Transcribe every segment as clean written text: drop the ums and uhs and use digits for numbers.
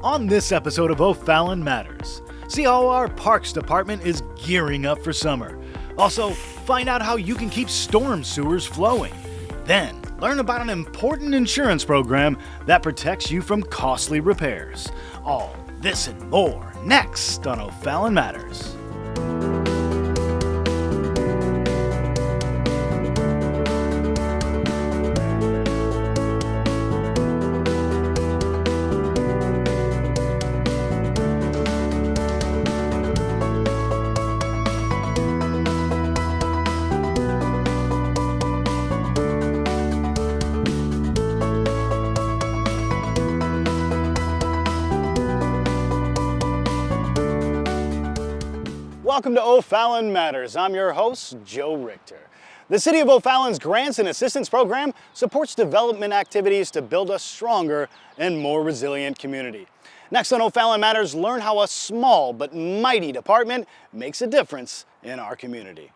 On this episode of O'Fallon Matters, see how our Parks Department is gearing up for summer. Also, find out how you can keep storm sewers flowing. Then, learn about an important insurance program that protects you from costly repairs. All this and more next on O'Fallon Matters. Welcome to O'Fallon Matters. I'm your host, Joe Richter. The City of O'Fallon's Grants and Assistance Program supports development activities to build a stronger and more resilient community. Next on O'Fallon Matters, learn how a small but mighty department makes a difference in our community.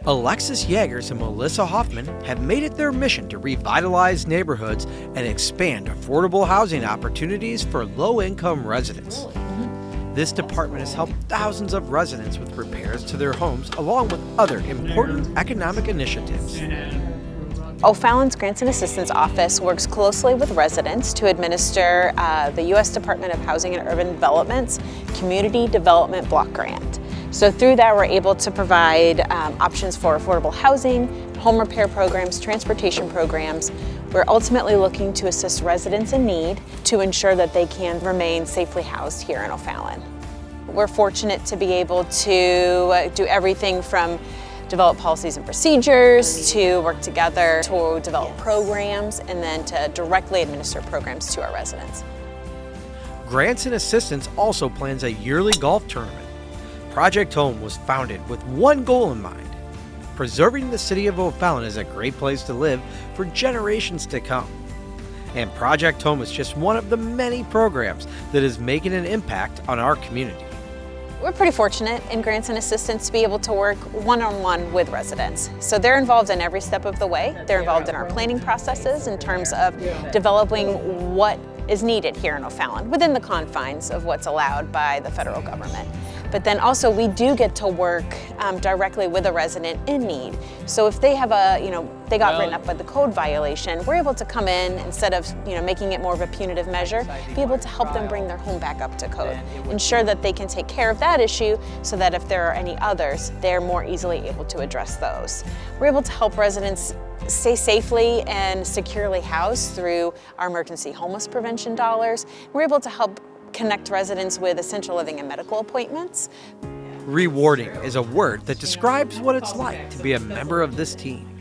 Alexis Yeagers and Melissa Hoffman have made it their mission to revitalize neighborhoods and expand affordable housing opportunities for low-income residents. This department has helped thousands of residents with repairs to their homes, along with other important economic initiatives. O'Fallon's Grants and Assistance Office works closely with residents to administer the U.S. Department of Housing and Urban Development's Community Development Block Grant. So through that, we're able to provide options for affordable housing, home repair programs, transportation programs. We're ultimately looking to assist residents in need to ensure that they can remain safely housed here in O'Fallon. We're fortunate to be able to do everything from develop policies and procedures, to work together to develop programs, and then to directly administer programs to our residents. Grants and Assistance also plans a yearly golf tournament. Project Home was founded with one goal in mind: preserving the city of O'Fallon as a great place to live for generations to come. And Project Home is just one of the many programs that is making an impact on our community. We're pretty fortunate in Grants and Assistance to be able to work one-on-one with residents. So they're involved in every step of the way. They're involved in our planning processes in terms of developing what is needed here in O'Fallon within the confines of what's allowed by the federal government. But then also we do get to work directly with a resident in need. So if they have they got written up with the code violation, we're able to come in, instead of making it more of a punitive measure, be able to help them bring their home back up to code. Ensure that they can take care of that issue so that if there are any others, they're more easily able to address those. We're able to help residents stay safely and securely housed through our emergency homeless prevention dollars. We're able to help connect residents with essential living and medical appointments. Rewarding is a word that describes what it's like to be a member of this team.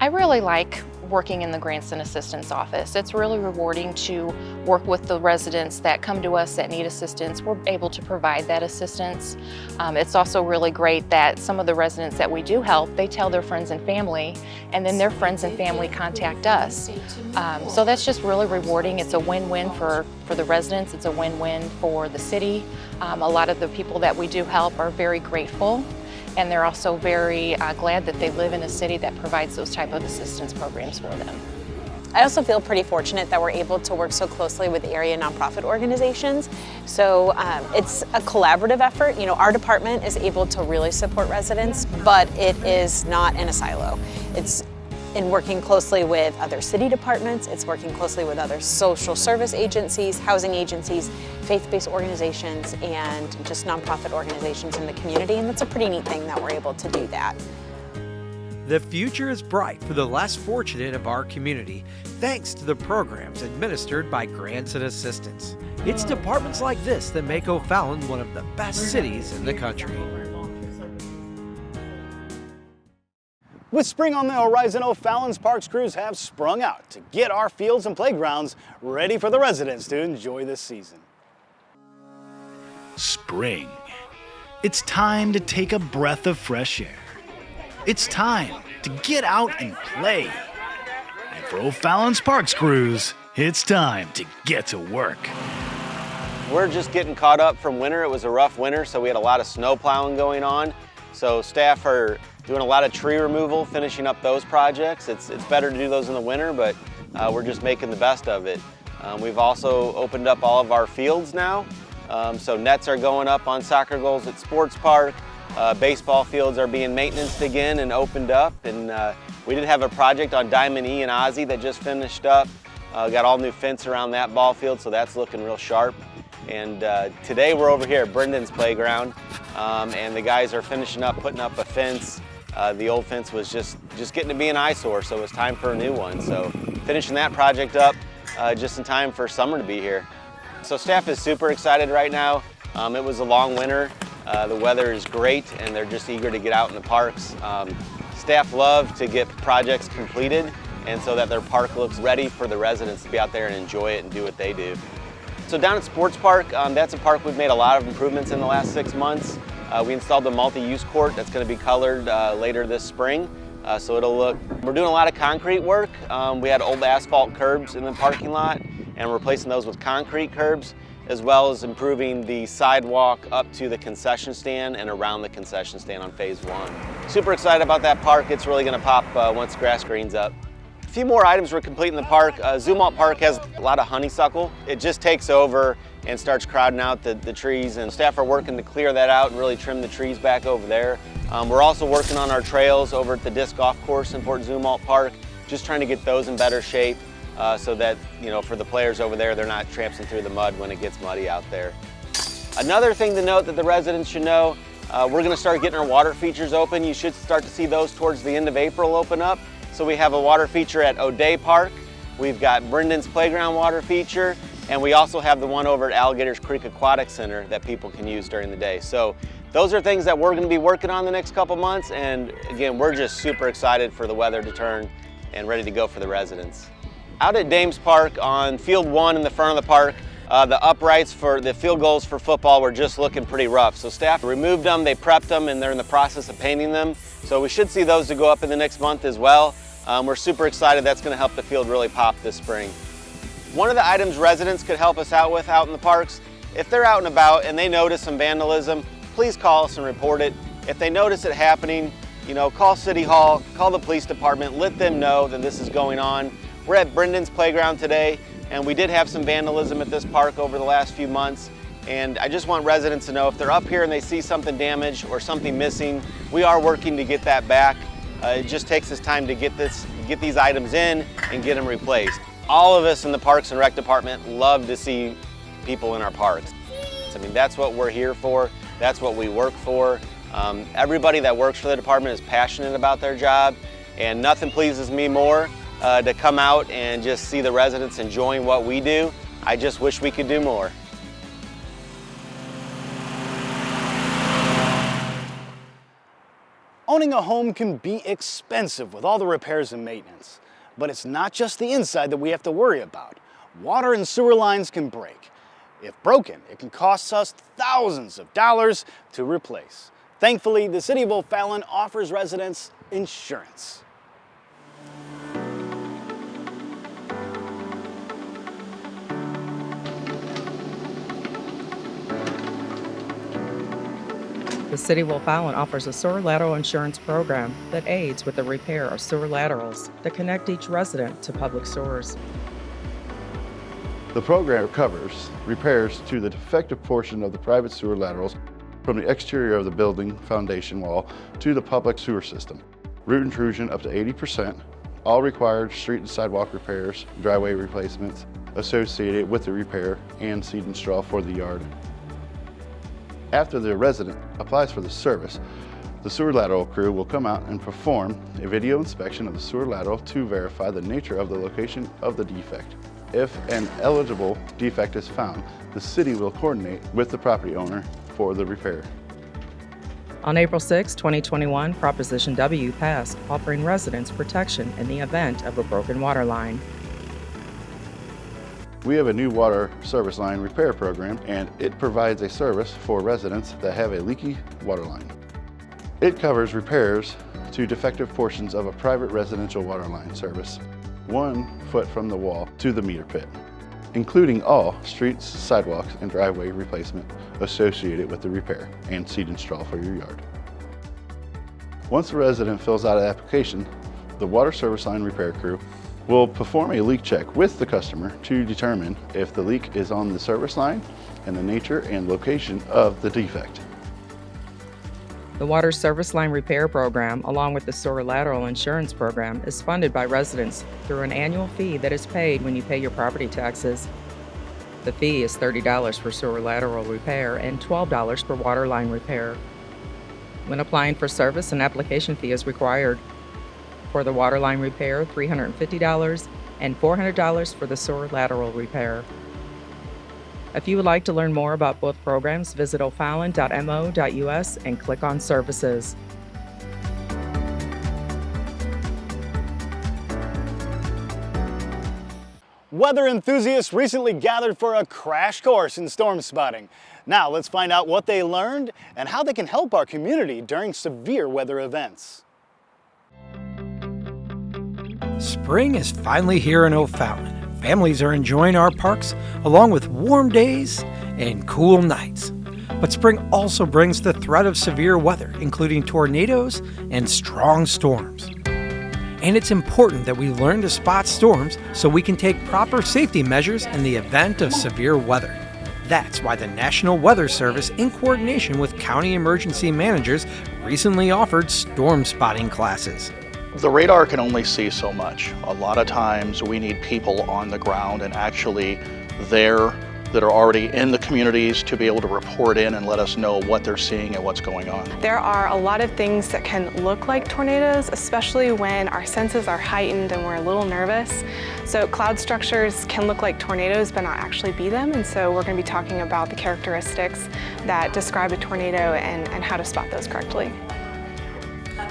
I really like working in the Grants and Assistance Office. It's really rewarding to work with the residents that come to us that need assistance. We're able to provide that assistance. It's also really great that some of the residents that we do help, they tell their friends and family, and then their friends and family contact us. So that's just really rewarding. It's a win-win for the residents. It's a win-win for the city. A lot of the people that we do help are very grateful, and they're also very glad that they live in a city that provides those type of assistance programs for them. I also feel pretty fortunate that we're able to work so closely with area nonprofit organizations. So it's a collaborative effort. Our department is able to really support residents, but it is not in a silo. It's in working closely with other city departments, it's working closely with other social service agencies, housing agencies, faith-based organizations, and just nonprofit organizations in the community, and that's a pretty neat thing that we're able to do that. The future is bright for the less fortunate of our community, thanks to the programs administered by Grants and Assistance. It's departments like this that make O'Fallon one of the best cities in the country. With spring on the horizon, O'Fallon's parks crews have sprung out to get our fields and playgrounds ready for the residents to enjoy this season. Spring. It's time to take a breath of fresh air. It's time to get out and play. And for O'Fallon's parks crews, it's time to get to work. We're just getting caught up from winter. It was a rough winter, so we had a lot of snow plowing going on. So staff are doing a lot of tree removal, finishing up those projects. It's better to do those in the winter, but we're just making the best of it. We've also opened up all of our fields now. So nets are going up on soccer goals at Sports Park. Baseball fields are being maintenanced again and opened up. And we did have a project on Diamond E and Ozzie that just finished up. Got all new fence around that ball field, so that's looking real sharp. And today we're over here at Brendan's playground, and the guys are finishing up, putting up a fence. The old fence was just getting to be an eyesore, so it was time for a new one. So finishing that project up just in time for summer to be here. So staff is super excited right now. It was a long winter. The weather is great, and they're just eager to get out in the parks. Staff love to get projects completed, and so that their park looks ready for the residents to be out there and enjoy it and do what they do. So down at Sports Park, that's a park we've made a lot of improvements in the last 6 months. We installed a multi-use court that's going to be colored later this spring. So it'll look, we're doing a lot of concrete work. We had old asphalt curbs in the parking lot, and we're replacing those with concrete curbs, as well as improving the sidewalk up to the concession stand and around the concession stand on phase 1. Super excited about that park. It's really going to pop once grass greens up. A few more items we're completing in the park. Zumwalt Park has a lot of honeysuckle. It just takes over and starts crowding out the trees, and staff are working to clear that out and really trim the trees back over there. We're also working on our trails over at the disc golf course in Fort Zumwalt Park, just trying to get those in better shape so that, you know, for the players over there, they're not tramping through the mud when it gets muddy out there. Another thing to note that the residents should know, we're going to start getting our water features open. You should start to see those towards the end of April open up. So we have a water feature at O'Day Park, we've got Brendan's Playground water feature, and we also have the one over at Alligators Creek Aquatic Center that people can use during the day. So those are things that we're going to be working on the next couple months, and again, we're just super excited for the weather to turn and ready to go for the residents. Out at Dames Park on field 1 in the front of the park, the uprights for the field goals for football were just looking pretty rough. So staff removed them, they prepped them, and they're in the process of painting them. So we should see those to go up in the next month as well. We're super excited. That's going to help the field really pop this spring. One of the items residents could help us out with out in the parks, if they're out and about and they notice some vandalism, please call us and report it. If they notice it happening, you know, call City Hall, call the police department, let them know that this is going on. We're at Brendan's Playground today, and we did have some vandalism at this park over the last few months. And I just want residents to know if they're up here and they see something damaged or something missing, we are working to get that back. It just takes us time to get these items in and get them replaced. All of us in the Parks and Rec Department love to see people in our parks. I mean, that's what we're here for. That's what we work for. Everybody that works for the department is passionate about their job, and nothing pleases me more to come out and just see the residents enjoying what we do. I just wish we could do more. Owning a home can be expensive with all the repairs and maintenance. But it's not just the inside that we have to worry about. Water and sewer lines can break. If broken, it can cost us thousands of dollars to replace. Thankfully, the City of O'Fallon offers residents insurance. The City of O'Fallon offers a sewer lateral insurance program that aids with the repair of sewer laterals that connect each resident to public sewers. The program covers repairs to the defective portion of the private sewer laterals from the exterior of the building foundation wall to the public sewer system. Root intrusion up to 80%, all required street and sidewalk repairs, driveway replacements associated with the repair, and seed and straw for the yard. After the resident applies for the service, the sewer lateral crew will come out and perform a video inspection of the sewer lateral to verify the nature of the location of the defect. If an eligible defect is found, the city will coordinate with the property owner for the repair. On April 6, 2021, Proposition W passed, offering residents protection in the event of a broken water line. We have a new water service line repair program, and it provides a service for residents that have a leaky water line. It covers repairs to defective portions of a private residential water line service, 1 foot from the wall to the meter pit, including all streets, sidewalks, and driveway replacement associated with the repair, and seed and straw for your yard. Once the resident fills out an application, the water service line repair crew We'll perform a leak check with the customer to determine if the leak is on the service line and the nature and location of the defect. The Water Service Line Repair Program, along with the Sewer Lateral Insurance Program, is funded by residents through an annual fee that is paid when you pay your property taxes. The fee is $30 for sewer lateral repair and $12 for water line repair. When applying for service, an application fee is required. For the water line repair, $350 and $400 for the sewer lateral repair. If you would like to learn more about both programs, visit OFallon.mo.us and click on Services. Weather enthusiasts recently gathered for a crash course in storm spotting. Now let's find out what they learned and how they can help our community during severe weather events. Spring is finally here in O'Fallon. Families are enjoying our parks along with warm days and cool nights. But spring also brings the threat of severe weather, including tornadoes and strong storms. And it's important that we learn to spot storms so we can take proper safety measures in the event of severe weather. That's why the National Weather Service, in coordination with county emergency managers, recently offered storm spotting classes. The radar can only see so much. A lot of times we need people on the ground and actually there that are already in the communities to be able to report in and let us know what they're seeing and what's going on. There are a lot of things that can look like tornadoes, especially when our senses are heightened and we're a little nervous. So cloud structures can look like tornadoes but not actually be them, and so we're going to be talking about the characteristics that describe a tornado and how to spot those correctly.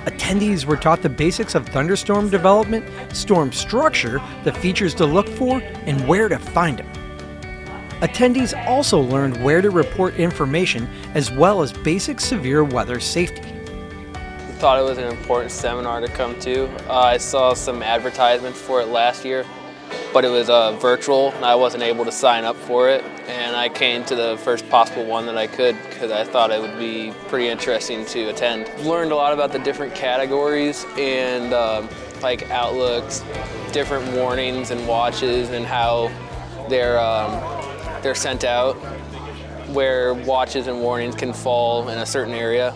Attendees were taught the basics of thunderstorm development, storm structure, the features to look for, and where to find them. Attendees also learned where to report information as well as basic severe weather safety. I thought it was an important seminar to come to. I saw some advertisements for it last year, but it was virtual and I wasn't able to sign up for it. And I came to the first possible one that I could because I thought it would be pretty interesting to attend. Learned a lot about the different categories and like outlooks, different warnings and watches and how they're sent out, where watches and warnings can fall in a certain area.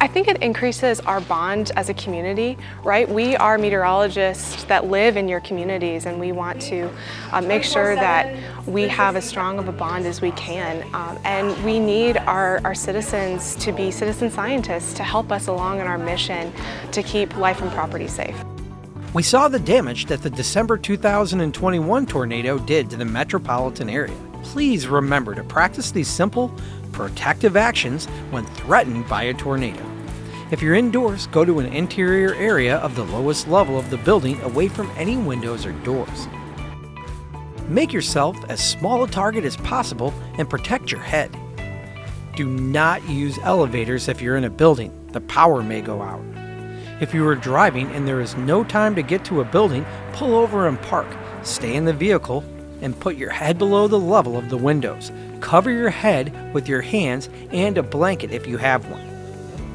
I think it increases our bond as a community, right? We are meteorologists that live in your communities, and we want to make sure that we have as strong of a bond as we can. And we need our citizens to be citizen scientists to help us along in our mission to keep life and property safe. We saw the damage that the December 2021 tornado did to the metropolitan area. Please remember to practice these simple, protective actions when threatened by a tornado. If you're indoors, go to an interior area of the lowest level of the building away from any windows or doors. Make yourself as small a target as possible and protect your head. Do not use elevators if you're in a building. The power may go out. If you are driving and there is no time to get to a building, pull over and park. Stay in the vehicle and put your head below the level of the windows. Cover your head with your hands and a blanket if you have one.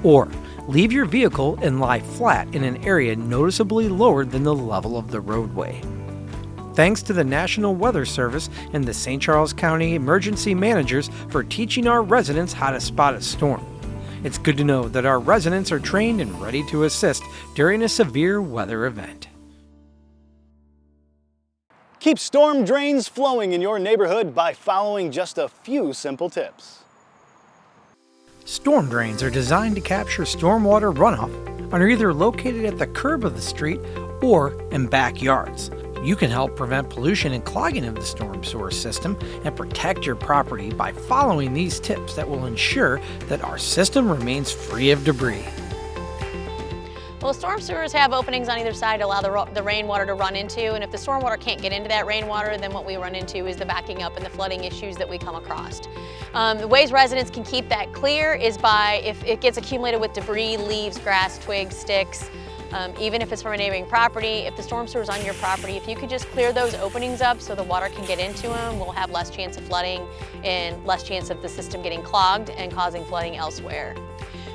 Or leave your vehicle and lie flat in an area noticeably lower than the level of the roadway. Thanks to the National Weather Service and the St. Charles County Emergency Managers for teaching our residents how to spot a storm. It's good to know that our residents are trained and ready to assist during a severe weather event. Keep storm drains flowing in your neighborhood by following just a few simple tips. Storm drains are designed to capture stormwater runoff and are either located at the curb of the street or in backyards. You can help prevent pollution and clogging of the storm sewer system and protect your property by following these tips that will ensure that our system remains free of debris. Well, storm sewers have openings on either side to allow the rainwater to run into, and if the stormwater can't get into that rainwater, then what we run into is the backing up and the flooding issues that we come across. The ways residents can keep that clear is by, if it gets accumulated with debris, leaves, grass, twigs, sticks, even if it's from a neighboring property, if the storm sewer's on your property, if you could just clear those openings up so the water can get into them, we'll have less chance of flooding and less chance of the system getting clogged and causing flooding elsewhere.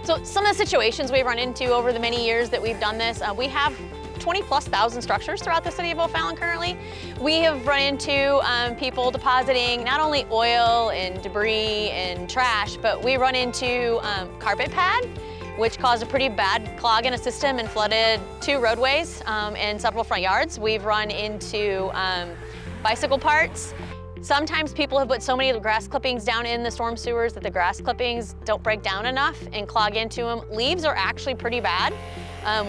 So some of the situations we've run into over the many years that we've done this, we have 20+ thousand structures throughout the city of O'Fallon currently. We have run into people depositing not only oil and debris and trash, but we run into carpet pad, which caused a pretty bad clog in a system and flooded 2 roadways and several front yards. We've run into bicycle parts. Sometimes people have put so many grass clippings down in the storm sewers that the grass clippings don't break down enough and clog into them. Leaves are actually pretty bad.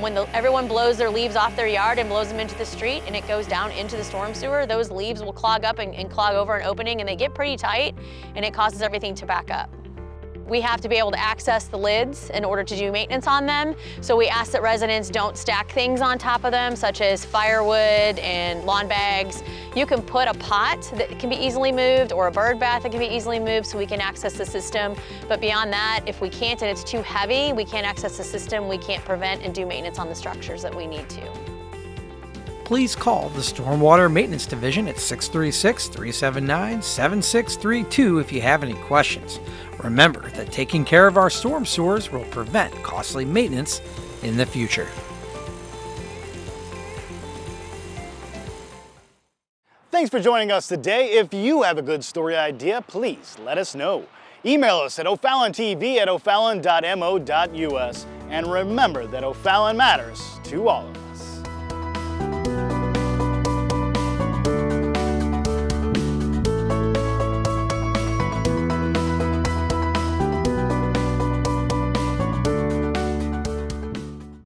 When everyone blows their leaves off their yard and blows them into the street and it goes down into the storm sewer, those leaves will clog up and clog over an opening, and they get pretty tight, and it causes everything to back up. We have to be able to access the lids in order to do maintenance on them. So we ask that residents don't stack things on top of them, such as firewood and lawn bags. You can put a pot that can be easily moved or a bird bath that can be easily moved so we can access the system. But beyond that, if we can't and it's too heavy, we can't access the system, we can't prevent and do maintenance on the structures that we need to. Please call the Stormwater Maintenance Division at 636-379-7632 if you have any questions. Remember that taking care of our storm sewers will prevent costly maintenance in the future. Thanks for joining us today. If you have a good story idea, please let us know. Email us at OFallonTV@ofallon.mo.us. And remember that O'Fallon matters to all of us.